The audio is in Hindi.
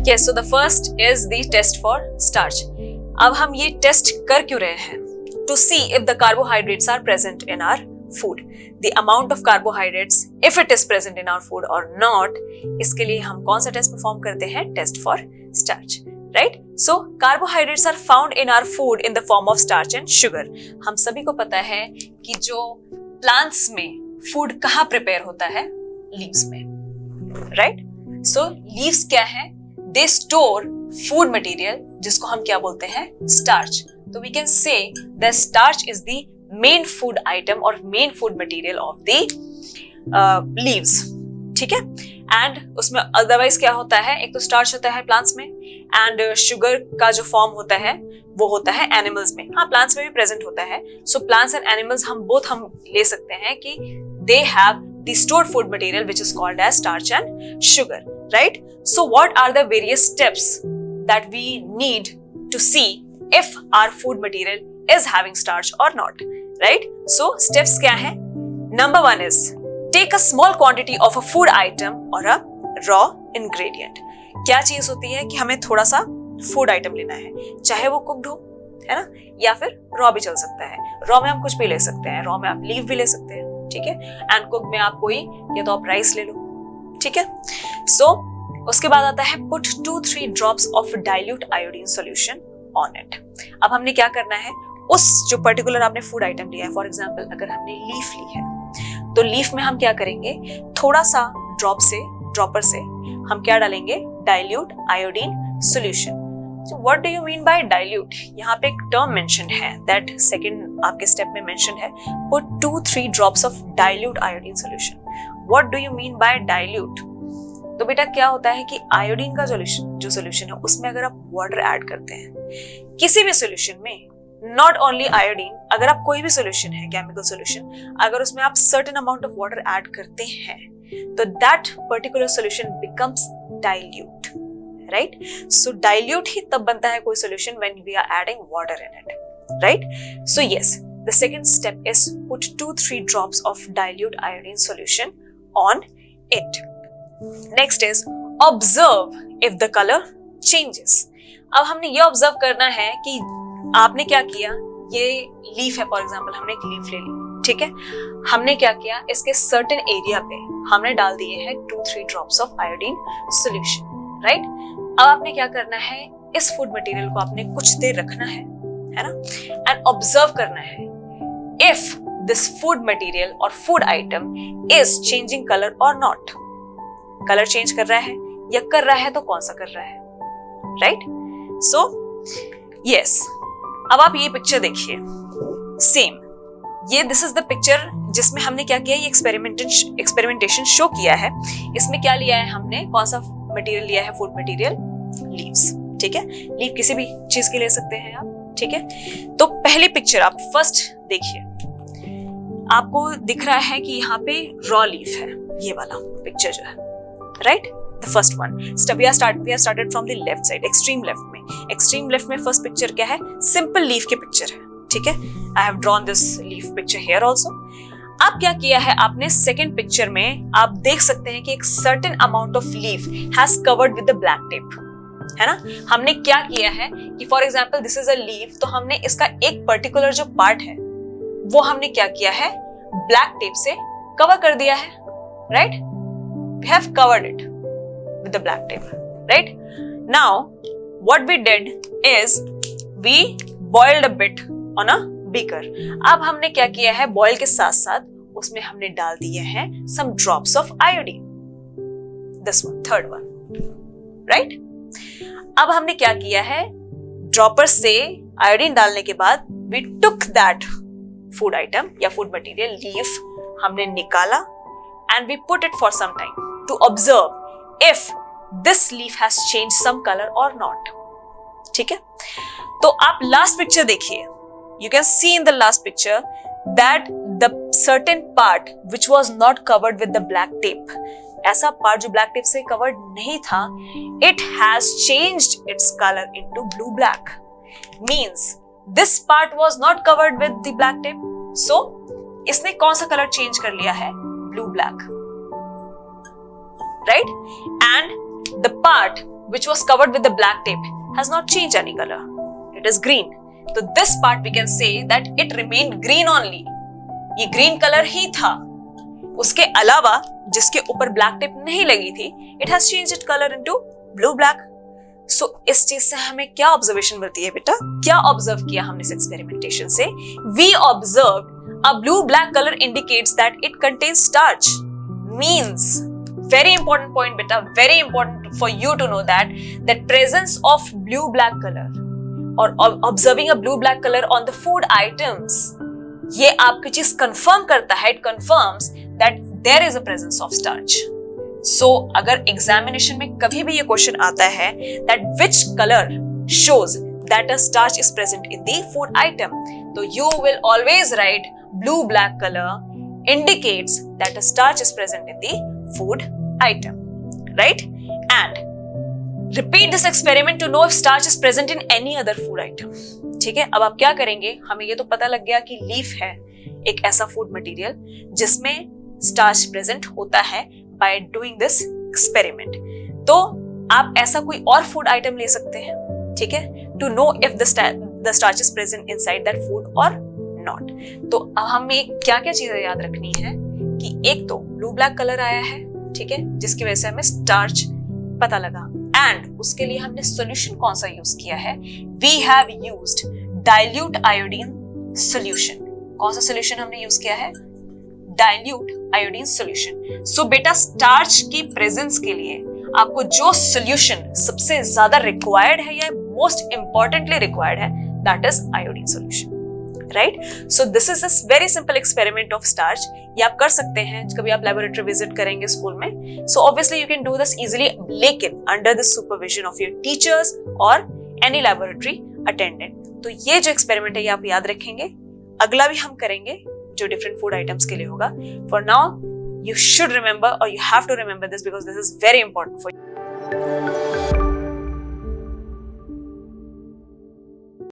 Yes, so the first is the test for starch. अब हम ये टेस्ट कर क्यों रहे हैं? To see if the carbohydrates are present in our food. The amount of carbohydrates, if it is present in our food or not, इसके लिए हम कौन सा टेस्ट परफॉर्म करते हैं? Test for starch. Right? So carbohydrates are found in our food in the form of starch and sugar. हम सभी को पता है कि जो plants में food कहाँ प्रिपेयर होता है? Leaves में. Right? So leaves क्या है? They store food material जिसको हम क्या बोलते हैं? Starch. So we can say that starch is the main food item or main food material of the leaves. ठीक है? And उसमें otherwise क्या होता है? एक तो starch होता है plants में and sugar का जो form होता है वो होता है animals में. हाँ, plants में भी present होता है. So plants and animals हम ले सकते हैं कि they have the stored food material which is called as starch and sugar. Right? So what are the various steps that we need to see if our food material is having starch or not? Right? So steps क्या है? Number 1 is take a small quantity of a food item or a raw ingredient. क्या चीज होती है कि हमें थोड़ा सा food item लेना है, चाहे वो cooked हो, है ना, या फिर raw भी चल सकता है. raw में हम कुछ भी ले सकते हैं, raw में आप leaf भी ले सकते हैं, ठीक है, and cooked में आप कोई या तो आप rice ले लो, ठीक है. So उसके बाद आता है put 2-3 drops of dilute iodine solution on it. अब हमने क्या करना है, उस जो पर्टिकुलर आपने फूड आइटम लिया है, फॉर एग्जांपल अगर हमने लीफ ली है तो लीफ में हम क्या करेंगे, थोड़ा सा ड्रॉपर से हम क्या डालेंगे, dilute iodine solution. So what do you mean by dilute? यहाँ पे एक टर्म मेंशन है, दैट सेकंड आपके स्टेप में मेंशन है, put 2-3 drops of dilute iodine solution. What do you mean by dilute? तो बेटा क्या होता है कि आयोडीन का जो सोल्यूशन है उसमें अगर आप वाटर ऐड करते हैं किसी भी सोल्यूशन में, नॉट ओनली आयोडीन, अगर आप कोई भी सोल्यूशन है, केमिकल सोल्यूशन, अगर उसमें आप certain amount of water add करते हैं तो that particular solution becomes dilute. Right? So dilute ही तब बनता है कोई solution when we are adding water in it. Right? So yes, the second step is put 2-3 drops of dilute iodine solution on it. Next is observe if the color changes. अब हमने ये ऑब्जर्व करना है कि आपने क्या किया, ये लीफ है फॉर एग्जांपल, हमने एक लीफ ले ली, ठीक है, हमने क्या किया, इसके सर्टेन एरिया पे हमने डाल दिए हैं 2-3 drops of iodine solution. Right? अब आपने क्या करना है, इस फूड मटेरियल को आपने कुछ देर रखना है ना, एंड ऑब्जर्व करना है इफ दिस फूड मटेरियल और food item is changing colour और नॉट. कलर चेंज कर रहा है या कर रहा है तो कौन सा कर रहा है. राइट? सो यस, अब आप ये पिक्चर देखिए, सेम ये दिस इज द पिक्चर जिसमें हमने क्या किया, ये एक्सपेरिमेंटेशन शो किया है. इसमें क्या लिया है हमने, कौन सा मटेरियल लिया है, फूड मटेरियल, लीव्स. ठीक है, लीव किसी भी चीज के ले सकते हैं आप. ठीक है, तो पहली पिक्चर आप फर्स्ट देखिए, आपको दिख रहा है कि यहाँ पे रॉ लीफ है, ये वाला पिक्चर जो है. Right? The first one, we have started from the left side, extreme left में. extreme left में फर्स्ट पिक्चर क्या है, सिंपल लीफ की पिक्चर है. ठीक है, I have drawn this leaf picture here also. अब क्या किया है आपने, सेकेंड पिक्चर में आप देख सकते हैं कि एक certain amount of leaf has covered with the black tape, है ना. हमने क्या किया है कि for example this is a leaf, तो हमने इसका एक पर्टिकुलर जो पार्ट है वो हमने क्या किया है, ब्लैक टेप से कवर कर दिया है. Right? We have covered it with the black tape. Right? Now, what we did is we boiled a bit on a beaker. अब हमने क्या किया है, बॉयल के साथ साथ उसमें हमने डाल दिए हैं some drops of iodine. This one, third one. Right? अब हमने क्या किया है, ड्रॉपर से आयोडीन डालने के बाद we took that food item या food material leaf हमने निकाला and we put it for some time to observe if this leaf has changed some color or not. ठीक है, तो आप लास्ट पिक्चर देखिए, you can see in the last picture that the certain part which was not covered with the black tape, ऐसा पार्ट जो ब्लैक टेप से कवर्ड नहीं था, it has changed its color into blue black. Means this part was not covered with the black tape, so इसने कौन सा कलर चेंज कर लिया है, blue black. Right? And the part which was covered with the black tape has not changed any color. It is green. So this part we can say that it remained green only. ये green color ही था. उसके अलावा जिसके ऊपर black tape नहीं लगी थी, it has changed its color into blue black. So इस चीज से हमें क्या ऑब्जर्वेशन मिलती है बेटा? क्या ऑब्जर्व किया हमने इस एक्सपेरिमेंटेशन से? We observed a blue black color indicates that it contains starch. Means, very important point beta, very important for you to know that presence of blue black color or observing a blue black color on the food items, ये आपकी चीज कंफर्म करता है, it confirms that there is a presence of starch. So अगर एग्जामिनेशन में कभी भी ये क्वेश्चन आता है that which color shows that a starch is present in the food item, तो you will always write blue black color indicates that a starch is present in the food item, right? And repeat this experiment to know if starch is present in any other food item. ठीक है, अब आप क्या करेंगे? हमें ये तो पता लग गया कि लीफ है एक ऐसा फूड मटेरियल जिसमें स्टार्च प्रेजेंट होता है by doing this experiment. तो आप ऐसा कोई और फूड आइटम ले सकते हैं, ठीक है, to know if the starch is present inside that food or not. तो अब हमें क्या क्या चीजें याद रखनी है कि एक तो ब्लू ब्लैक कलर आया है, ठीक है, जिसकी वजह से हमें स्टार्च पता लगा, एंड उसके लिए हमने सॉल्यूशन कौन सा यूज किया है? We have used dilute iodine solution. कौन सा सॉल्यूशन हमने यूज किया है? Dilute iodine solution. सो बेटा स्टार्च की प्रेजेंस के लिए आपको जो सॉल्यूशन सबसे ज्यादा रिक्वायर्ड है या मोस्ट इंपॉर्टेंटली रिक्वायर्ड है, that is iodine solution, right? So this is this very simple experiment of starch. ये आप कर सकते हैं कभी आप लेबोरेटरी विजिट करेंगे स्कूल में. So obviously you can do this easily, लेकिन under the supervision of your teachers और एनी लेबोरेटरी अटेंडेंट. तो ये जो एक्सपेरिमेंट है ये आप याद रखेंगे. अगला भी हम करेंगे जो डिफरेंट फूड आइटम्स के लिए होगा. For now you should remember और you have to remember this because this is very important for you.